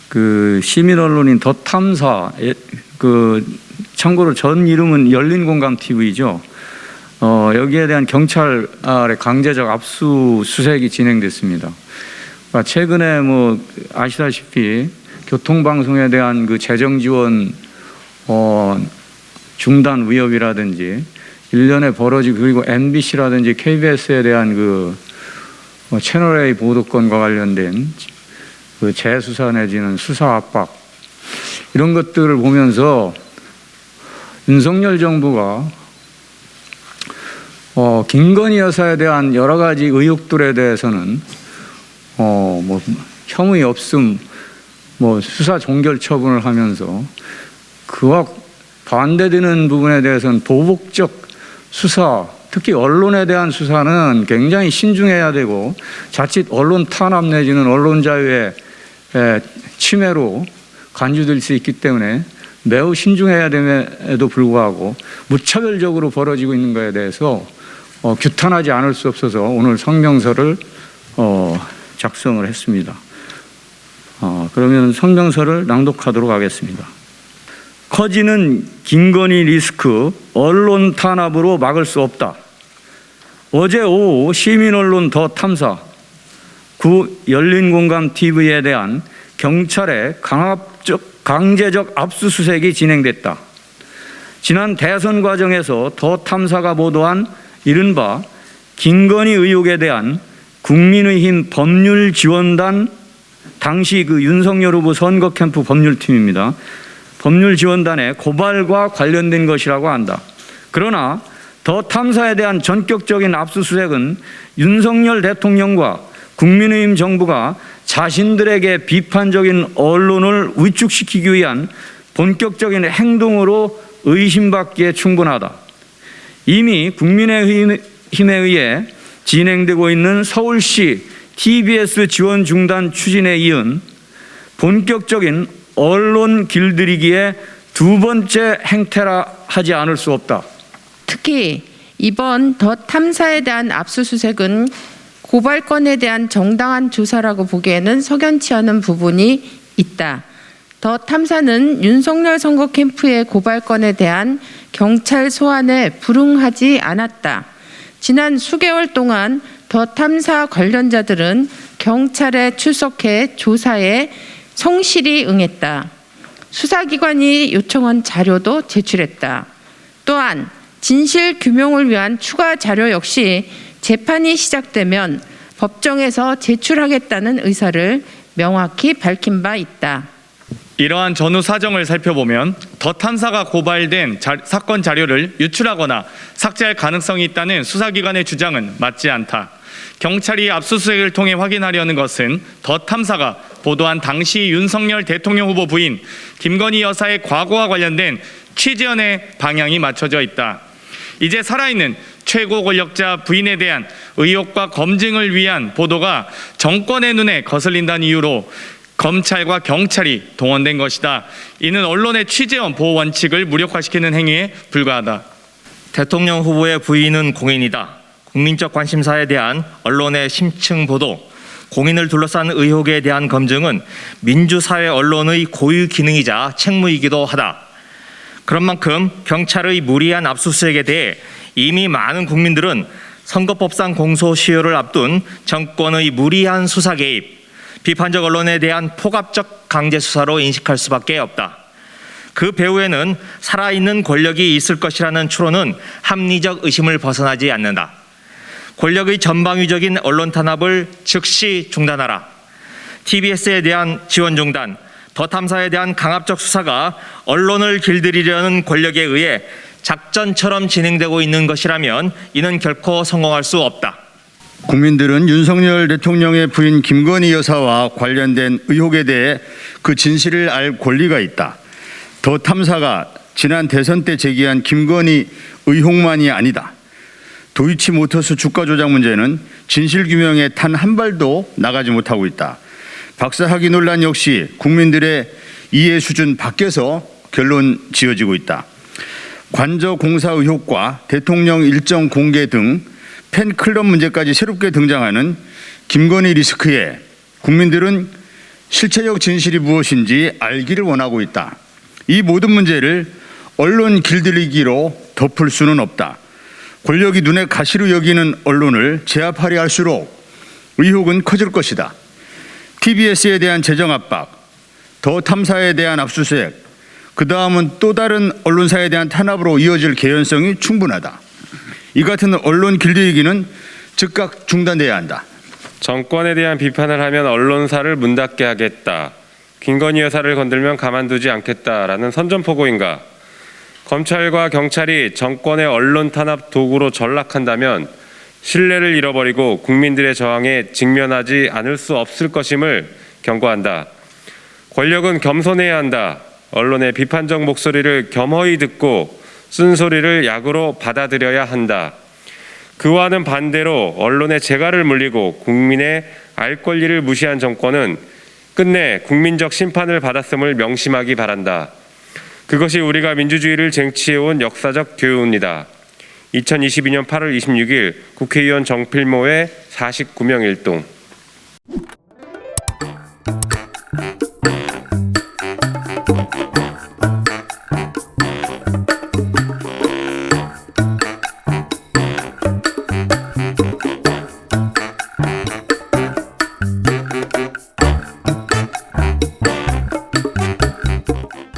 그 시민 언론인 더 탐사, 참고로 전 이름은 열린공감 TV죠. 여기에 대한 경찰의 강제적 압수수색이 진행됐습니다. 최근에 뭐 아시다시피 교통방송에 대한 그 재정 지원 중단 위협이라든지 일련의 벌어지고, 그리고 MBC라든지 KBS에 대한 그 채널A 보도권과 관련된 그 재수사 내지는 수사 압박, 이런 것들을 보면서 윤석열 정부가 김건희 여사에 대한 여러 가지 의혹들에 대해서는 뭐 혐의 없음, 뭐 수사 종결 처분을 하면서 그와 반대되는 부분에 대해서는 보복적 수사, 특히 언론에 대한 수사는 굉장히 신중해야 되고, 자칫 언론 탄압 내지는 언론 자유의 침해로 간주될 수 있기 때문에 매우 신중해야 됨에도 불구하고 무차별적으로 벌어지고 있는 것에 대해서 규탄하지 않을 수 없어서 오늘 성명서를 작성을 했습니다. 그러면 성명서를 낭독하도록 하겠습니다. 커지는 김건희 리스크, 언론 탄압으로 막을 수 없다. 어제 오후 시민언론 더 탐사, 구 열린공감 TV에 대한 경찰의 강제적 압수수색이 진행됐다. 지난 대선 과정에서 더 탐사가 보도한 이른바 김건희 의혹에 대한 국민의힘 법률지원단, 당시 그 윤석열 후보 선거 캠프 법률팀입니다. 법률지원단의 고발과 관련된 것이라고 한다. 그러나 더 탐사에 대한 전격적인 압수수색은 윤석열 대통령과 국민의힘 정부가 자신들에게 비판적인 언론을 위축시키기 위한 본격적인 행동으로 의심받기에 충분하다. 이미 국민의힘에 의해 진행되고 있는 서울시 TBS 지원 중단 추진에 이은 본격적인 언론 길들이기의 두 번째 행태라 하지 않을 수 없다. 특히 이번 더 탐사에 대한 압수수색은 고발건에 대한 정당한 조사라고 보기에는 석연치 않은 부분이 있다. 더 탐사는 윤석열 선거 캠프의 고발건에 대한 경찰 소환에 불응하지 않았다. 지난 수개월 동안 더 탐사 관련자들은 경찰에 출석해 조사에 성실히 응했다. 수사기관이 요청한 자료도 제출했다. 또한 진실 규명을 위한 추가 자료 역시 재판이 시작되면 법정에서 제출하겠다는 의사를 명확히 밝힌 바 있다. 이러한 전후 사정을 살펴보면 더 탐사가 고발된 사건 자료를 유출하거나 삭제할 가능성이 있다는 수사기관의 주장은 맞지 않다. 경찰이 압수수색을 통해 확인하려는 것은 더 탐사가 보도한 당시 윤석열 대통령 후보 부인 김건희 여사의 과거와 관련된 취재원의 방향이 맞춰져 있다. 이제 살아있는 최고 권력자 부인에 대한 의혹과 검증을 위한 보도가 정권의 눈에 거슬린다는 이유로 검찰과 경찰이 동원된 것이다. 이는 언론의 취재원 보호 원칙을 무력화시키는 행위에 불과하다. 대통령 후보의 부인은 공인이다. 국민적 관심사에 대한 언론의 심층 보도, 공인을 둘러싼 의혹에 대한 검증은 민주사회 언론의 고유 기능이자 책무이기도 하다. 그런 만큼 경찰의 무리한 압수수색에 대해 이미 많은 국민들은 선거법상 공소시효를 앞둔 정권의 무리한 수사 개입, 비판적 언론에 대한 폭압적 강제 수사로 인식할 수밖에 없다. 그 배후에는 살아있는 권력이 있을 것이라는 추론은 합리적 의심을 벗어나지 않는다. 권력의 전방위적인 언론 탄압을 즉시 중단하라. TBS에 대한 지원 중단, 더 탐사에 대한 강압적 수사가 언론을 길들이려는 권력에 의해 작전처럼 진행되고 있는 것이라면 이는 결코 성공할 수 없다. 국민들은 윤석열 대통령의 부인 김건희 여사와 관련된 의혹에 대해 그 진실을 알 권리가 있다. 더 탐사가 지난 대선 때 제기한 김건희 의혹만이 아니다. 도이치모터스 주가 조작 문제는 진실규명에 단 한 발도 나가지 못하고 있다. 박사학위 논란 역시 국민들의 이해 수준 밖에서 결론 지어지고 있다. 관저 공사 의혹과 대통령 일정 공개 등 팬클럽 문제까지 새롭게 등장하는 김건희 리스크에 국민들은 실체적 진실이 무엇인지 알기를 원하고 있다. 이 모든 문제를 언론 길들이기로 덮을 수는 없다. 권력이 눈에 가시로 여기는 언론을 제압하려 할수록 의혹은 커질 것이다. TBS에 대한 재정 압박, 더 탐사에 대한 압수수색, 그 다음은 또 다른 언론사에 대한 탄압으로 이어질 개연성이 충분하다. 이 같은 언론 길들이기는 즉각 중단돼야 한다. 정권에 대한 비판을 하면 언론사를 문 닫게 하겠다. 김건희 여사를 건들면 가만두지 않겠다라는 선전포고인가? 검찰과 경찰이 정권의 언론 탄압 도구로 전락한다면 신뢰를 잃어버리고 국민들의 저항에 직면하지 않을 수 없을 것임을 경고한다. 권력은 겸손해야 한다. 언론의 비판적 목소리를 겸허히 듣고 쓴소리를 약으로 받아들여야 한다. 그와는 반대로 언론의 재갈을 물리고 국민의 알 권리를 무시한 정권은 끝내 국민적 심판을 받았음을 명심하기 바란다. 그것이 우리가 민주주의를 쟁취해온 역사적 교훈이다. 2022년 8월 26일 국회의원 정필모의 49명 일동.